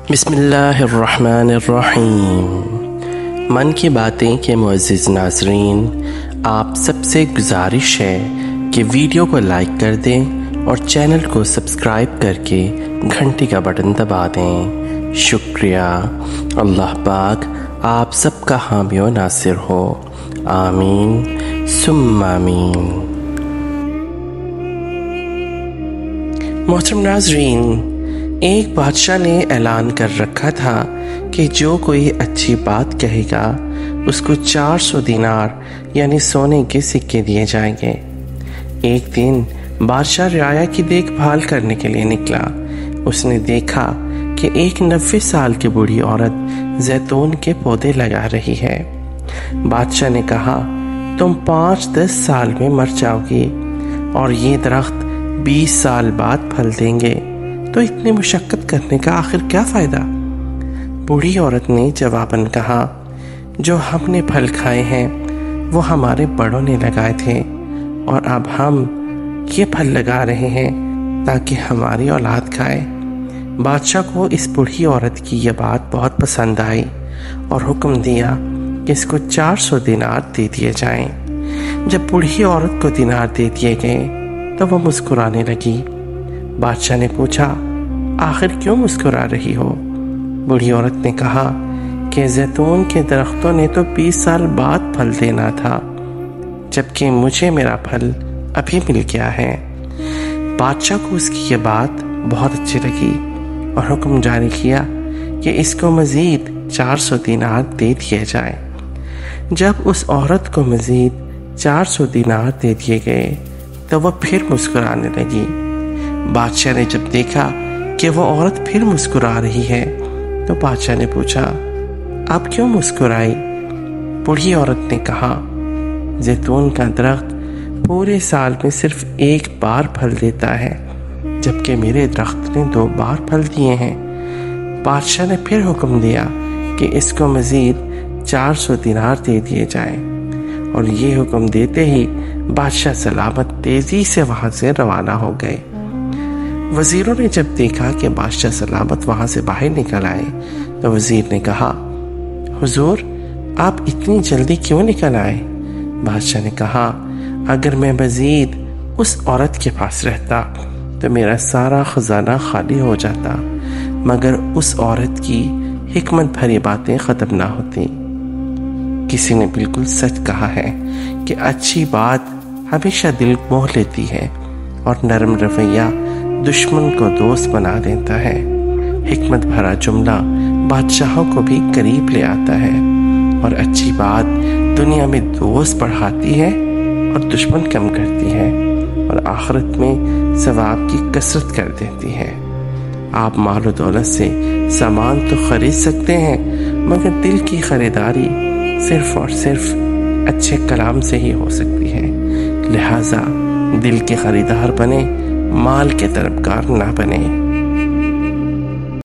بسم اللہ الرحمن الرحیم۔ من کی باتیں کے معزز ناظرین، آپ سب سے گزارش ہے کہ ویڈیو کو لائک کر دیں اور چینل کو سبسکرائب کر کے گھنٹی کا بٹن دبا دیں۔ شکریہ۔ اللہ پاک آپ سب کا حامی و ناصر ہو، آمین ثم آمین۔ محترم ناظرین، ایک بادشاہ نے اعلان کر رکھا تھا کہ جو کوئی اچھی بات کہے گا اس کو 400 دینار یعنی سونے کے سکے دیے جائیں گے۔ ایک دن بادشاہ رعایا کی دیکھ بھال کرنے کے لیے نکلا۔ اس نے دیکھا کہ ایک 90 سال کی بوڑھی عورت زیتون کے پودے لگا رہی ہے۔ بادشاہ نے کہا، تم 5-10 سال میں مر جاؤ گی اور یہ درخت 20 سال بعد پھل دیں گے، تو اتنی مشقت کرنے کا آخر کیا فائدہ؟ بوڑھی عورت نے جواباً کہا، جو ہم نے پھل کھائے ہیں وہ ہمارے بڑوں نے لگائے تھے، اور اب ہم یہ پھل لگا رہے ہیں تاکہ ہماری اولاد کھائے۔ بادشاہ کو اس بوڑھی عورت کی یہ بات بہت پسند آئی اور حکم دیا کہ اس کو 400 دینار دے دیے جائیں۔ جب بوڑھی عورت کو دینار دے دیے گئے تو وہ مسکرانے لگی۔ بادشاہ نے پوچھا، آخر کیوں مسکرا رہی ہو؟ بوڑھی عورت نے کہا کہ زیتون کے درختوں نے تو 20 سال بعد پھل دینا تھا، جبکہ مجھے میرا پھل ابھی مل گیا ہے۔ بادشاہ کو اس کی یہ بات بہت اچھی لگی اور حکم جاری کیا کہ اس کو مزید 400 دینار دے دیے جائیں۔ جب اس عورت کو مزید 400 دینار دے دیے گئے تو وہ پھر مسکرانے لگی۔ بادشاہ نے جب دیکھا کہ وہ عورت پھر مسکرا رہی ہے تو بادشاہ نے پوچھا، اب کیوں مسکرائی؟ بوڑھی عورت نے کہا، زیتون کا درخت پورے سال میں صرف ایک بار پھل دیتا ہے، جبکہ میرے درخت نے 2 بار پھل دیے ہیں۔ بادشاہ نے پھر حکم دیا کہ اس کو مزید 400 دینار دے دیے جائیں، اور یہ حکم دیتے ہی بادشاہ سلامت تیزی سے وہاں سے روانہ ہو گئے۔ وزیروں نے جب دیکھا کہ بادشاہ سلامت وہاں سے باہر نکل آئے تو وزیر نے کہا، حضور آپ اتنی جلدی کیوں نکل آئے؟ بادشاہ نے کہا، اگر میں مزید اس عورت کے پاس رہتا تو میرا سارا خزانہ خالی ہو جاتا، مگر اس عورت کی حکمت بھری باتیں ختم نہ ہوتی۔ کسی نے بالکل سچ کہا ہے کہ اچھی بات ہمیشہ دل موہ لیتی ہے اور نرم رویہ دشمن کو دوست بنا دیتا ہے۔ حکمت بھرا جملہ بادشاہوں کو بھی قریب لے آتا ہے، اور اچھی بات دنیا میں دوست بڑھاتی ہے اور دشمن کم کرتی ہے، اور آخرت میں ثواب کی کثرت کر دیتی ہے۔ آپ مال و دولت سے سامان تو خرید سکتے ہیں، مگر دل کی خریداری صرف اور صرف اچھے کلام سے ہی ہو سکتی ہے۔ لہٰذا دل کے خریدار بنے، مال کے طلبگار نہ بنے۔